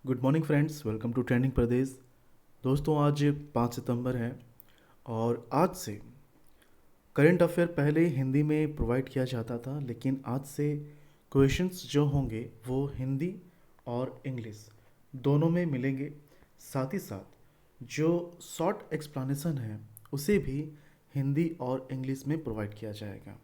Good morning friends, welcome to trending Pradesh. दोस्तों, आज 5 सितंबर है और आज से करंट अफेयर पहले हिंदी में प्रोवाइड किया जाता था, लेकिन आज से क्वेश्चंस जो होंगे वो हिंदी और इंग्लिश दोनों में मिलेंगे। साथ ही साथ जो शॉर्ट एक्सप्लेनेशन है उसे भी हिंदी और इंग्लिश में प्रोवाइड किया जाएगा।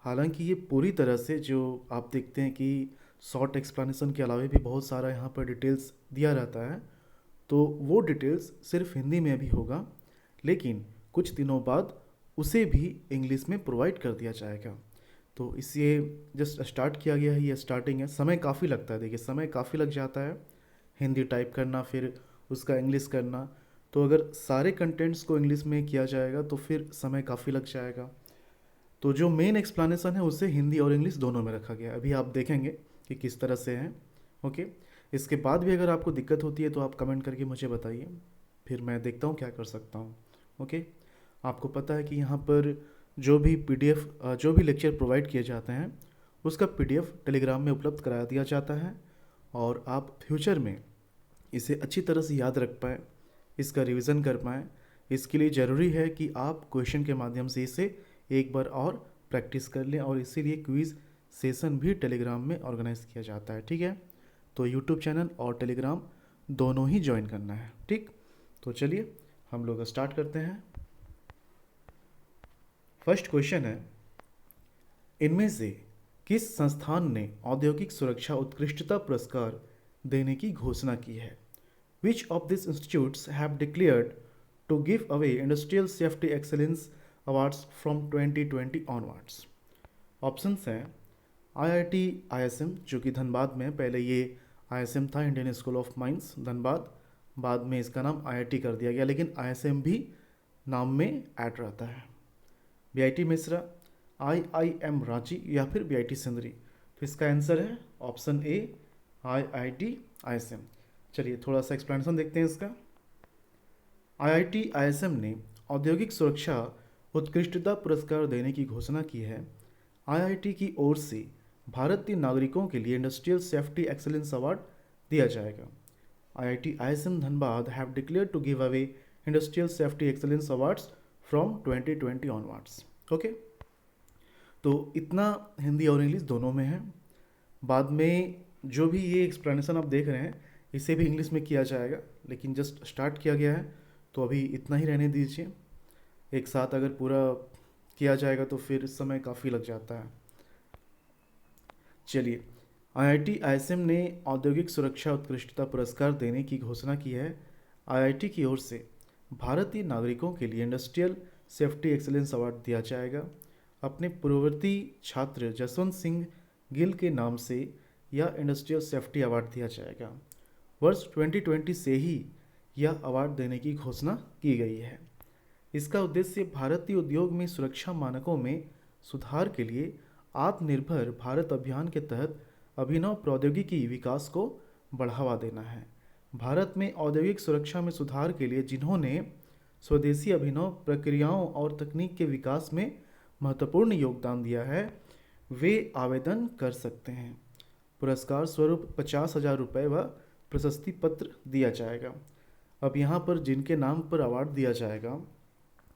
हालांकि ये पूरी तरह से जो आप देखते हैं कि शॉर्ट एक्सप्लेनेशन के अलावा भी बहुत सारा यहाँ पर डिटेल्स दिया रहता है, तो वो डिटेल्स सिर्फ हिंदी में भी होगा, लेकिन कुछ दिनों बाद उसे भी इंग्लिश में प्रोवाइड कर दिया जाएगा। तो इसे जस्ट स्टार्ट किया गया है, ये स्टार्टिंग है। समय काफ़ी लगता है, देखिए समय काफ़ी लग जाता है हिंदी टाइप करना, फिर उसका इंग्लिश करना। तो अगर सारे कंटेंट्स को इंग्लिश में किया जाएगा तो फिर समय काफ़ी लग जाएगा। तो जो मेन एक्सप्लेनेशन है उसे हिंदी और इंग्लिश दोनों में रखा गया है। अभी आप देखेंगे कि किस तरह से है। ओके, इसके बाद भी अगर आपको दिक्कत होती है तो आप कमेंट करके मुझे बताइए, फिर मैं देखता हूँ क्या कर सकता हूँ। ओके, आपको पता है कि यहाँ पर जो भी पीडीएफ जो भी लेक्चर प्रोवाइड किए जाते हैं उसका पीडीएफ टेलीग्राम में उपलब्ध करा दिया जाता है, और आप फ्यूचर में इसे अच्छी तरह से याद रख पाएँ, इसका रिवीजन कर पाएँ। इसके लिए ज़रूरी है कि आप क्वेश्चन के माध्यम से इसे एक बार और प्रैक्टिस कर लें, और इसीलिए क्विज़ सेशन भी टेलीग्राम में ऑर्गेनाइज किया जाता है। ठीक है, तो यूट्यूब चैनल और टेलीग्राम दोनों ही ज्वाइन करना है। ठीक, तो चलिए हम लोग स्टार्ट करते हैं। फर्स्ट क्वेश्चन है, इनमें से किस संस्थान ने औद्योगिक सुरक्षा उत्कृष्टता पुरस्कार देने की घोषणा की है? Which of these institutes have declared to give away Industrial Safety Excellence Awards from 2020 onwards? Options हैं आईआईटी आईएसएम जो कि धनबाद में है। पहले ये आईएसएम था, Indian school of mines Dhanbad, बाद में इसका नाम आईआईटी कर दिया गया, लेकिन आईएसएम भी नाम में ऐड रहता है। बीआईटी मिश्रा, आईआईएम रांची या फिर बीआईटी सिंदरी। तो इसका आंसर है ऑप्शन ए, आईआईटी आईएसएम। चलिए थोड़ा सा एक्सप्लेनेशन देखते हैं इसका। आईआईटी आईएसएम ने औद्योगिक सुरक्षा उत्कृष्टता पुरस्कार देने की घोषणा की है। आईआईटी की ओर से भारतीय नागरिकों के लिए इंडस्ट्रियल सेफ्टी एक्सेलेंस अवार्ड दिया जाएगा। IIT ISM Dhanbad have declare to give away industrial safety excellence awards from 2020 onwards. Okay, तो इतना हिंदी और इंग्लिश दोनों में है। बाद में जो भी ये एक्सप्लेनेशन आप देख रहे हैं इसे भी इंग्लिश में किया जाएगा, लेकिन जस्ट स्टार्ट किया गया है तो अभी इतना ही रहने दीजिए। एक साथ अगर पूरा किया जाएगा तो फिर समय काफ़ी लग जाता है। चलिए, आईआईटी आईएसएम ने औद्योगिक सुरक्षा उत्कृष्टता पुरस्कार देने की घोषणा की है। आईआईटी की ओर से भारतीय नागरिकों के लिए इंडस्ट्रियल सेफ्टी एक्सेलेंस अवार्ड दिया जाएगा। अपने पूर्ववर्ती छात्र जसवंत सिंह गिल के नाम से यह इंडस्ट्रियल सेफ्टी अवार्ड दिया जाएगा। वर्ष 2020 से ही यह अवार्ड देने की घोषणा की गई है। इसका उद्देश्य भारतीय उद्योग में सुरक्षा मानकों में सुधार के लिए आत्मनिर्भर भारत अभियान के तहत अभिनव प्रौद्योगिकी विकास को बढ़ावा देना है। भारत में औद्योगिक सुरक्षा में सुधार के लिए जिन्होंने स्वदेशी अभिनव प्रक्रियाओं और तकनीक के विकास में महत्वपूर्ण योगदान दिया है वे आवेदन कर सकते हैं। पुरस्कार स्वरूप 50,000 रुपये व प्रशस्ति पत्र दिया जाएगा। अब यहाँ पर जिनके नाम पर अवार्ड दिया जाएगा,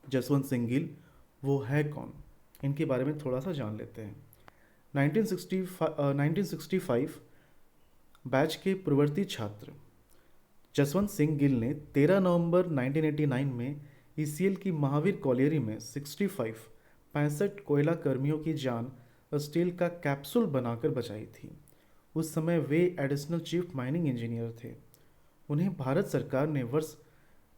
जसवंत सिंह गिल, वो है कौन, इनके बारे में थोड़ा सा जान लेते हैं। 1965 बैच के पूर्ववर्ती छात्र जसवंत सिंह गिल ने 13 नवंबर 1989 में ईसीएल की महावीर कॉलेरी में 65 कोयला कर्मियों की जान स्टील का कैप्सूल बनाकर बचाई थी। उस समय वे एडिशनल चीफ माइनिंग इंजीनियर थे। उन्हें भारत सरकार ने वर्ष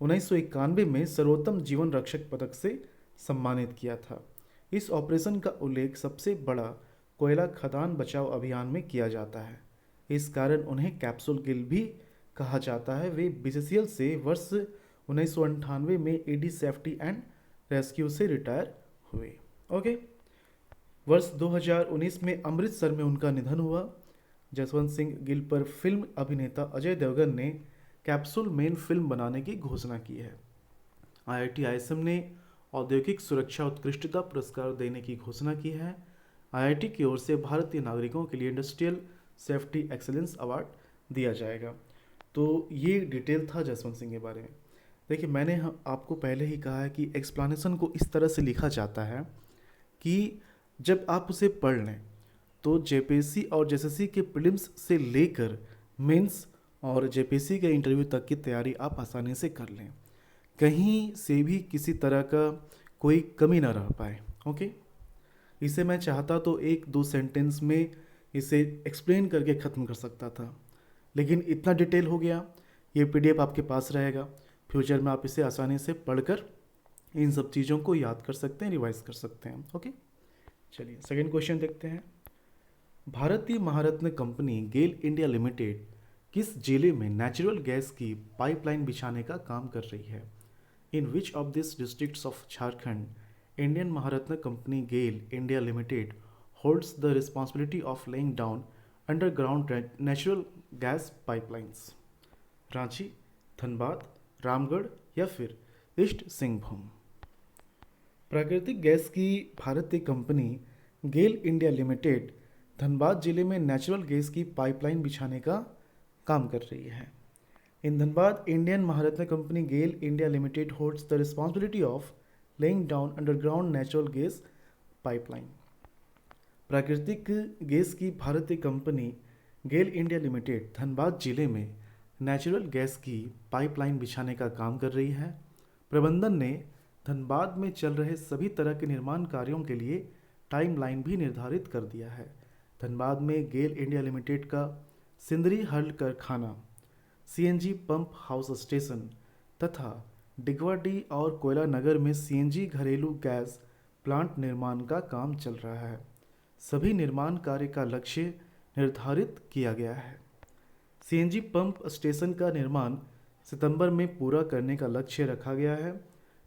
1991 में सर्वोत्तम जीवन रक्षक पदक से सम्मानित किया था। इस ऑपरेशन का उल्लेख सबसे बड़ा कोयला खदान बचाव अभियान में किया जाता है। इस कारण उन्हें कैप्सूल गिल भी कहा जाता है। वे बीसीसीएल से वर्ष 1998 में एडी सेफ्टी एंड रेस्क्यू से रिटायर हुए। ओके, वर्ष 2019 में अमृतसर में उनका निधन हुआ। जसवंत सिंह गिल पर फिल्म अभिनेता अजय देवगन ने कैप्सूल मेन फिल्म बनाने की घोषणा की है। आईआईटी आईएसएम ने औद्योगिक सुरक्षा उत्कृष्टता पुरस्कार देने की घोषणा की है। आईआईटी की ओर से भारतीय नागरिकों के लिए इंडस्ट्रियल सेफ्टी एक्सेलेंस अवार्ड दिया जाएगा। तो ये डिटेल था जसवंत सिंह के बारे में। देखिए, मैंने आपको पहले ही कहा है कि एक्सप्लेनेशन को इस तरह से लिखा जाता है कि जब आप उसे पढ़ लें तो जेपीएससी और जेएसएससी के प्रीलिम्स से लेकर मेंस और जेपीएससी के इंटरव्यू तक की तैयारी आप आसानी से कर लें, कहीं से भी किसी तरह का कोई कमी ना रह पाए। ओके, इसे मैं चाहता तो एक दो सेंटेंस में इसे एक्सप्लेन करके ख़त्म कर सकता था, लेकिन इतना डिटेल हो गया। ये पीडीएफ आपके पास रहेगा, फ्यूचर में आप इसे आसानी से पढ़कर इन सब चीज़ों को याद कर सकते हैं, रिवाइज कर सकते हैं। ओके, चलिए सेकंड क्वेश्चन देखते हैं। भारतीय महारत्न कंपनी गेल इंडिया लिमिटेड किस जिले में नेचुरल गैस की पाइपलाइन बिछाने का काम कर रही है? In which of this districts of Jharkhand Indian Maharatna company GAIL India limited holds the responsibility of laying down underground natural gas pipelines? Ranchi, Dhanbad, Ramgarh या फिर ईस्ट सिंहभूम? प्राकृतिक गैस की भारतीय कंपनी गेल इंडिया लिमिटेड धनबाद जिले में नेचुरल गैस की पाइपलाइन बिछाने का काम कर रही है। In Dhanbad, Indian Maharatna company GAIL India limited holds the responsibility of laying down underground natural gas pipeline. प्राकृतिक गैस की भारतीय कंपनी गेल इंडिया लिमिटेड धनबाद जिले में नेचुरल गैस की पाइपलाइन बिछाने का काम कर रही है। प्रबंधन ने धनबाद में चल रहे सभी तरह के निर्माण कार्यों के लिए टाइमलाइन भी निर्धारित कर दिया है। धनबाद में गेल इंडिया लिमिटेड का सिंदरी हल्ड कारखाना, सीएनजी पंप हाउस स्टेशन तथा डिगवाडी और कोयला नगर में सीएनजी घरेलू गैस प्लांट निर्माण का काम चल रहा है। सभी निर्माण कार्य का लक्ष्य निर्धारित किया गया है। सीएनजी पंप स्टेशन का निर्माण सितंबर में पूरा करने का लक्ष्य रखा गया है।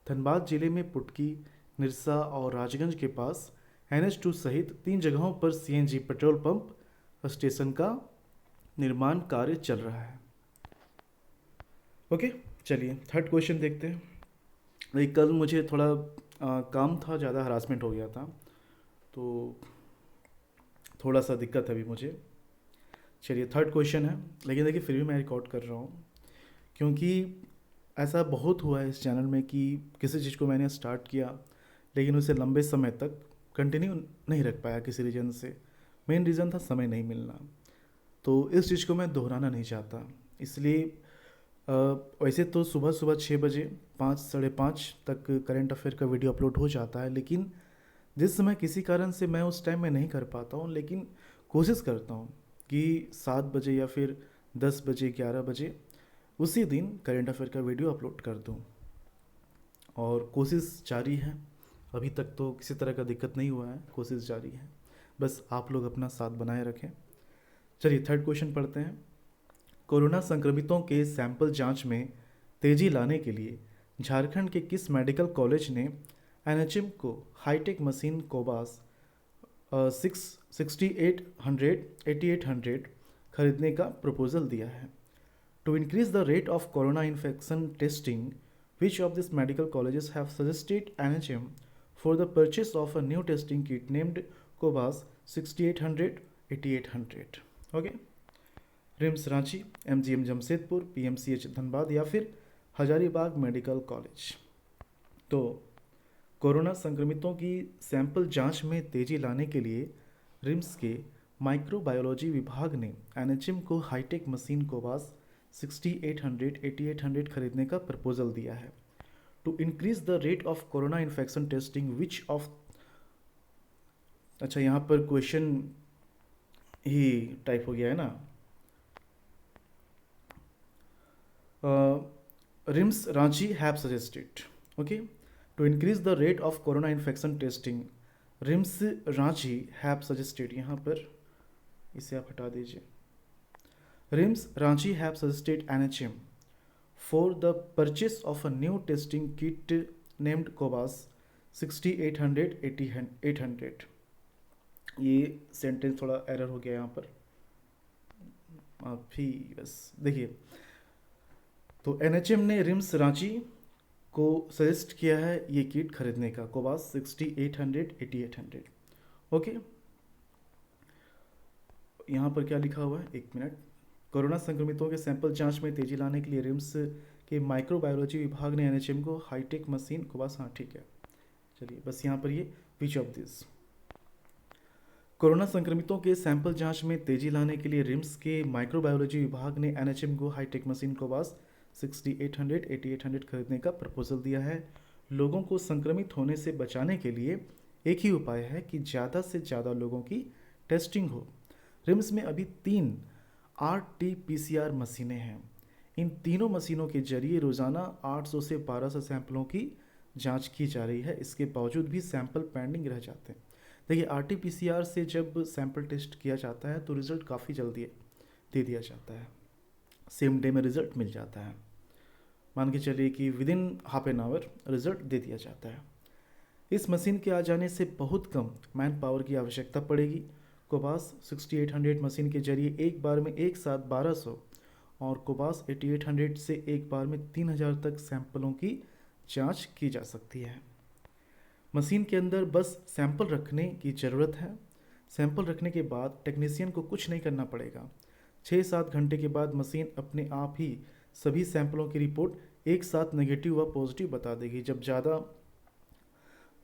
धनबाद जिले में पुटकी, निरसा और राजगंज के पास NH2 सहित 3 जगहों पर सीएनजी पेट्रोल पंप स्टेशन का निर्माण कार्य चल रहा है। ओके, चलिए थर्ड क्वेश्चन देखते हैं। भाई, कल मुझे थोड़ा काम था, ज़्यादा हरासमेंट हो गया था, तो थोड़ा सा दिक्कत है अभी मुझे। चलिए थर्ड क्वेश्चन है, लेकिन देखिए फिर भी मैं रिकॉर्ड कर रहा हूँ, क्योंकि ऐसा बहुत हुआ है इस चैनल में कि किसी चीज़ को मैंने स्टार्ट किया लेकिन उसे लंबे समय तक कंटिन्यू नहीं रख पाया किसी रीज़न से। मेन रीज़न था समय नहीं मिलना। तो इस चीज़ को मैं दोहराना नहीं चाहता, इसलिए वैसे तो सुबह सुबह 6 बजे 5 साढ़े 5 तक करंट अफेयर का वीडियो अपलोड हो जाता है, लेकिन जिस समय किसी कारण से मैं उस टाइम में नहीं कर पाता हूँ, लेकिन कोशिश करता हूँ कि 7 बजे या फिर 10 बजे 11 बजे उसी दिन करंट अफेयर का वीडियो अपलोड कर दूँ, और कोशिश जारी है। अभी तक तो किसी तरह का दिक्कत नहीं हुआ है, कोशिश जारी है, बस आप लोग अपना साथ बनाए रखें। चलिए थर्ड क्वेश्चन पढ़ते हैं। कोरोना संक्रमितों के सैंपल जांच में तेजी लाने के लिए झारखंड के किस मेडिकल कॉलेज ने एनएचएम को हाईटेक मशीन कोबास 6800 खरीदने का प्रपोजल दिया है? To increase the rate of corona infection testing, which of these medical colleges have suggested NHM for the purchase of a new testing kit named Cobas 6800 8800? Okay, RIMS Ranchi, MGM Jamshedpur, PMCH Dhanbad या फिर Hazaribagh medical college? तो corona संक्रमितों की sample जांच में तेजी लाने के लिए रिम्स के माइक्रोबायोलॉजी विभाग ने NHM को हाईटेक मशीन कोबास 6800 8800 खरीदने का प्रपोजल दिया है। To increase the rate of corona infection testing which of, अच्छा यहाँ पर क्वेश्चन ही टाइप हो गया है ना। RIMS Ranchi have suggested, okay, to increase the rate of corona infection testing, RIMS Ranchi have suggested, यहाँ पर इसे आप हटा दीजिए। RIMS Ranchi have suggested NHM for the purchase of a new testing kit named Cobas 6800 8800। ये सेंटेंस थोड़ा error हो गया यहाँ पर, आप ही बस देखिए। तो NHM ने RIMS रांची को सजेस्ट किया है ये किट खरीदने का, कोबास 6800 8800। ओके, यहाँ पर क्या लिखा हुआ है, एक मिनट, कोरोना संक्रमितों के सैंपल जांच में तेजी लाने के लिए रिम्स के माइक्रोबायोलॉजी विभाग ने एनएचएम को हाईटेक मशीन को बस, हाँ ठीक है, चलिए बस यहाँ पर ये विच ऑफ दिस। कोरोना संक्रमितों के सैंपल जांच में तेजी लाने के लिए रिम्स के माइक्रोबायोलॉजी विभाग ने एनएचएम को हाईटेक मशीन कोवास 6800 8800 खरीदने का प्रपोजल दिया है। लोगों को संक्रमित होने से बचाने के लिए एक ही उपाय है कि ज़्यादा से ज़्यादा लोगों की टेस्टिंग हो। रिम्स में अभी 3 RT-PCR मशीनें हैं। इन तीनों मशीनों के जरिए रोज़ाना 800 से 1200 सैंपलों की जांच की जा रही है। इसके बावजूद भी सैंपल पेंडिंग रह जाते हैं। देखिए, RT-PCR से जब सैंपल टेस्ट किया जाता है तो रिज़ल्ट काफ़ी जल्दी दे दिया जाता है, सेम डे में रिज़ल्ट मिल जाता है। मान के चलिए कि within half an hour result दे दिया जाता है। इस मशीन के आ जाने से बहुत कम मैन पावर की आवश्यकता पड़ेगी। कोवास 6800 मशीन के जरिए एक बार में एक साथ 1200 और कोवास 8800 से एक बार में 3000 तक सैंपलों की जांच की जा सकती है। मशीन के अंदर बस सैंपल रखने की ज़रूरत है। सैंपल रखने के बाद टेक्नीशियन को कुछ नहीं करना पड़ेगा। 6-7 घंटे के बाद मशीन अपने आप ही सभी सैंपलों की रिपोर्ट एक साथ नेगेटिव व पॉजिटिव बता देगी।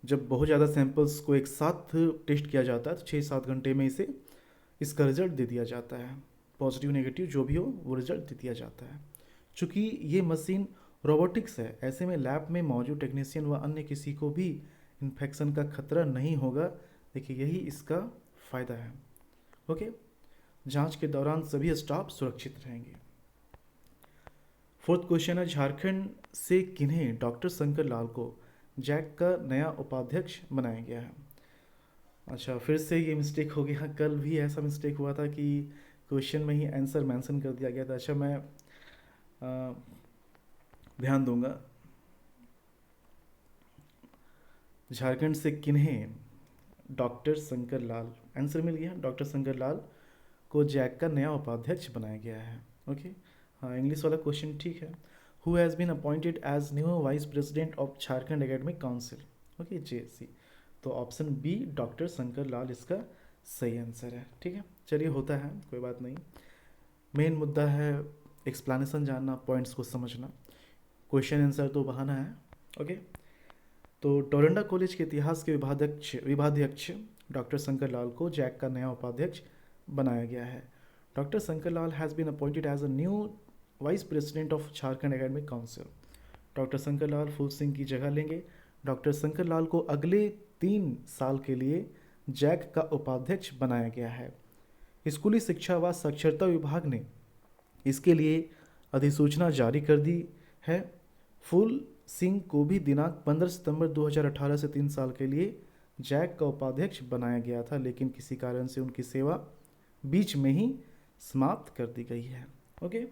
जब बहुत ज़्यादा सैंपल्स को एक साथ टेस्ट किया जाता है तो 6-7 घंटे में इसका रिज़ल्ट दे दिया जाता है। पॉजिटिव नेगेटिव जो भी हो वो रिज़ल्ट दे दिया जाता है। चूँकि ये मशीन रोबोटिक्स है, ऐसे में लैब में मौजूद टेक्नीशियन व अन्य किसी को भी इन्फेक्शन का खतरा नहीं होगा। देखिए, यही इसका फ़ायदा है। ओके, जांच के दौरान सभी स्टाफ सुरक्षित रहेंगे। फोर्थ क्वेश्चन है, झारखंड से किन्हें डॉक्टर शंकर लाल को जैक का नया उपाध्यक्ष बनाया गया है। अच्छा, फिर से ये मिस्टेक हो गया। कल भी ऐसा मिस्टेक हुआ था कि क्वेश्चन में ही आंसर मेंशन कर दिया गया था। अच्छा, मैं ध्यान दूंगा। झारखंड से किन्हें डॉक्टर शंकर लाल, आंसर मिल गया, डॉक्टर शंकर लाल को जैक का नया उपाध्यक्ष बनाया गया है। ओके, हाँ, इंग्लिश वाला क्वेश्चन ठीक है। Who has been appointed as new vice president of Jharkhand academic council. Okay, JC, तो option B doctor Shankar Lal इसका सही आंसर है। ठीक है, चलिए, होता है, कोई बात नहीं। मेन मुद्दा है एक्सप्लेनेशन जानना, पॉइंट्स को समझना। क्वेश्चन आंसर तो बहाना है। ओके, तो डोरंडा कॉलेज के इतिहास के विभाध्यक्ष डॉक्टर शंकर लाल को जैक का नया उपाध्यक्ष बनाया गया है। Doctor Shankar Lal has been appointed as a new vice president of Jharkhand academic council. Doctor Shankar Lal Phool Singh की जगह लेंगे। डॉक्टर शंकर लाल को अगले 3 साल के लिए जैक का उपाध्यक्ष बनाया गया है। स्कूली शिक्षा व साक्षरता विभाग ने इसके लिए अधिसूचना जारी कर दी है। फूल सिंह को भी दिनांक 15 सितंबर 2018 से 3 साल के लिए जैक का उपाध्यक्ष बनाया गया था, लेकिन किसी कारण से उनकी सेवा बीच में ही समाप्त कर दी गई है। ओके,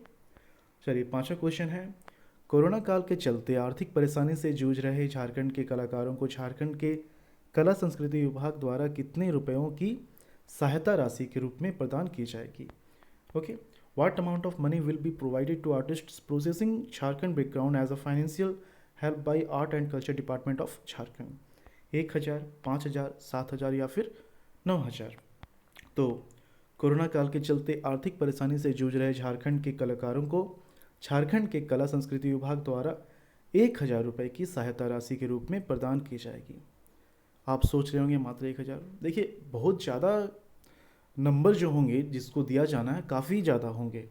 चलिए, 5वां क्वेश्चन है, कोरोना काल के चलते आर्थिक परेशानी से जूझ रहे झारखंड के कलाकारों को झारखंड के कला संस्कृति विभाग द्वारा कितने रुपयों की सहायता राशि के रूप में प्रदान की जाएगी। Okay, what amount of money will be provided to artists possessing Jharkhand background as a financial help by Art and Culture Department of Jharkhand? 1000, 5000, 7000 या फिर 9000। तो कोरोना काल के चलते आर्थिक परेशानी से जूझ रहे झारखंड के कलाकारों को झारखंड के कला संस्कृति विभाग द्वारा 1000 रुपये की सहायता राशि के रूप में प्रदान की जाएगी। आप सोच रहे होंगे मात्र 1000। देखिए, बहुत ज़्यादा नंबर जो होंगे जिसको दिया जाना है काफ़ी ज़्यादा होंगे,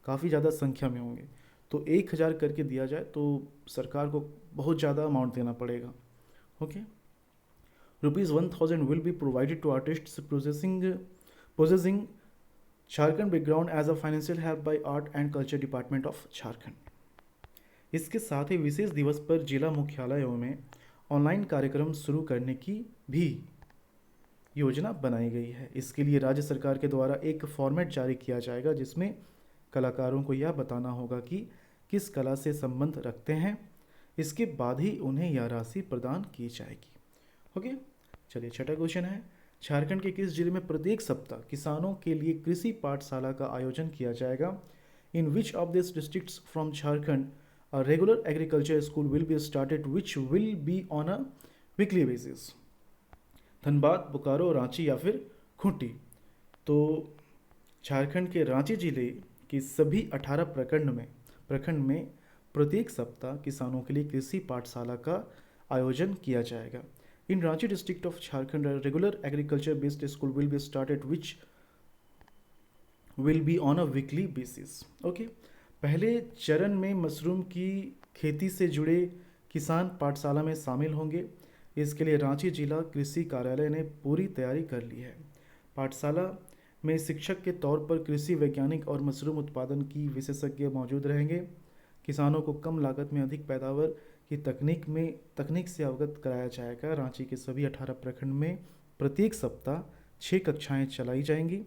काफ़ी ज़्यादा संख्या में होंगे। तो 1000 करके दिया जाए तो सरकार को बहुत ज़्यादा अमाउंट देना पड़ेगा। Okay, ₹1000 will be provided to artists possessing Jharkhand background as a financial help by art and culture department of Jharkhand. इसके साथ ही विशेष दिवस पर जिला मुख्यालयों में ऑनलाइन कार्यक्रम शुरू करने की भी योजना बनाई गई है। इसके लिए राज्य सरकार के द्वारा एक फॉर्मेट जारी किया जाएगा जिसमें कलाकारों को यह बताना होगा कि किस कला से संबंध रखते हैं। इसके बाद ही उन्हें यह राशि प्रदान की जाएगी। ओके, चलिए, 6वां क्वेश्चन है, झारखंड के किस जिले में प्रत्येक सप्ताह किसानों के लिए कृषि पाठशाला का आयोजन किया जाएगा। In which of this districts from Jharkhand a regular agriculture school will be started which will be on a weekly basis. Dhanbad, Bokaro, Ranchi या फिर खूंटी। तो झारखंड के रांची जिले कि सभी 18 प्रखंड में प्रत्येक सप्ताह किसानों के लिए कृषि पाठशाला का आयोजन किया जाएगा। In Ranchi district of Jharkhand regular agriculture based school will be started which will be on a weekly basis. Okay, पहले चरण में मशरूम की खेती से जुड़े किसान पाठशाला में शामिल होंगे। इसके लिए रांची जिला कृषि कार्यालय ने पूरी तैयारी कर ली है। पाठशाला में शिक्षक के तौर पर कृषि वैज्ञानिक और मशरूम उत्पादन की विशेषज्ञ मौजूद रहेंगे। किसानों को कम लागत में अधिक पैदावार की तकनीक से अवगत कराया जाएगा। रांची के सभी 18 प्रखंड में प्रत्येक सप्ताह 6 कक्षाएं चलाई जाएंगी।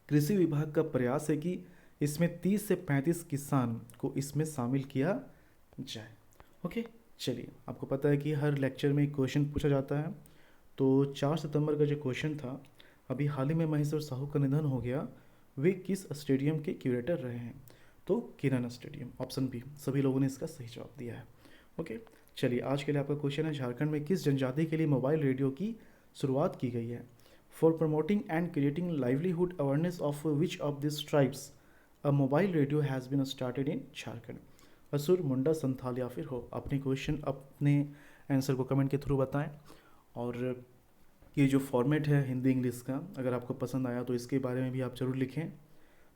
कृषि विभाग का प्रयास है कि इसमें 30 से 35 किसान को इसमें शामिल किया जाए। ओके, चलिए, आपको पता है कि हर लेक्चर में एक क्वेश्चन पूछा जाता है। तो 4 सितंबर का जो क्वेश्चन था, अभी हाल ही में महेश्वर साहू का निधन हो गया, वे किस स्टेडियम के क्यूरेटर रहे हैं? तो किरण स्टेडियम, ऑप्शन बी। सभी लोगों ने इसका सही जवाब दिया है। ओके, चलिए, आज के लिए आपका क्वेश्चन है, झारखंड में किस जनजाति के लिए मोबाइल रेडियो की शुरुआत की गई है? For promoting and creating livelihood awareness of which of this tribes a mobile radio has been started in Jharkhand? Asur, Munda, Santhal या फिर हो? अपने क्वेश्चन, अपने आंसर को कमेंट के थ्रू बताएं। और ये जो फॉर्मेट है हिंदी इंग्लिश का, अगर आपको पसंद आया तो इसके बारे में भी आप ज़रूर लिखें।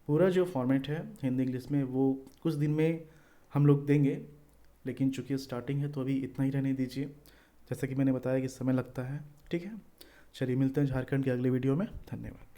पूरा जो फॉर्मेट है हिंदी इंग्लिश में वो कुछ दिन में हम लोग देंगे, लेकिन चूंकि स्टार्टिंग है तो अभी इतना ही रहने दीजिए। जैसा कि मैंने बताया कि समय लगता है। ठीक है, चलिए, मिलते हैं झारखंड के अगले वीडियो में। धन्यवाद।